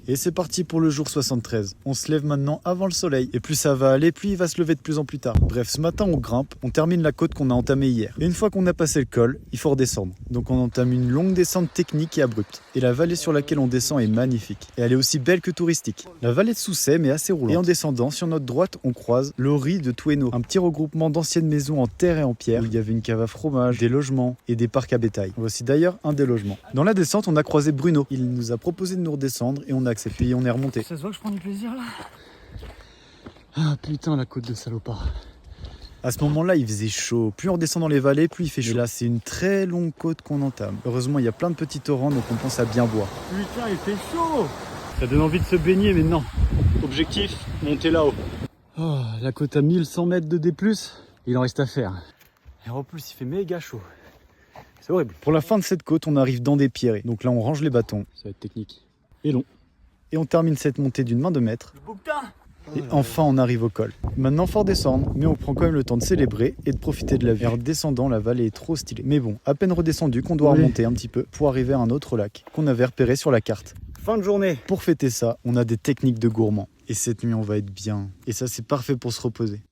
Et c'est parti pour le jour 73. On se lève maintenant avant le soleil. Et plus ça va aller, plus il va se lever de plus en plus tard. Bref, ce matin on grimpe, on termine la côte qu'on a entamée hier. Et une fois qu'on a passé le col, il faut redescendre. Donc on entame une longue descente technique et abrupte. Et la vallée sur laquelle on descend est magnifique. Et elle est aussi belle que touristique. La vallée de Soussem est assez roulante. Et en descendant, sur notre droite, on croise l'Ori de Toueno. Un petit regroupement d'anciennes maisons en terre et en pierre. Où il y avait une cave à fromage, des logements et des parcs à bétail. Voici d'ailleurs un des logements. Dans la descente, on a croisé Bruno. Il nous a proposé de nous redescendre et on a accepté. Et on est remonté. Ça se voit que je prends du plaisir là. Ah putain, la côte de salopard. À ce moment-là, il faisait chaud. Plus on redescend dans les vallées, plus il fait chaud. Et là, c'est une très longue côte qu'on entame. Heureusement, il y a plein de petits torrents, donc on pense à bien boire. Putain, il fait chaud. Ça donne envie de se baigner, mais non. Objectif, monter là-haut. Oh, la côte à 1100 mètres de D+, il en reste à faire. Et en plus, il fait méga chaud. C'est horrible. Pour la fin de cette côte, on arrive dans des pierrets. Donc là, on range les bâtons. Ça va être technique. Et long. Et on termine cette montée d'une main de maître. Et enfin, on arrive au col. Maintenant, faut redescendre, mais on prend quand même le temps de célébrer et de profiter de la vue. En descendant, la vallée est trop stylée. Mais bon, à peine redescendu qu'on doit remonter un petit peu pour arriver à un autre lac qu'on avait repéré sur la carte. Fin de journée. Pour fêter ça, on a des techniques de gourmands. Et cette nuit, on va être bien. Et ça, c'est parfait pour se reposer.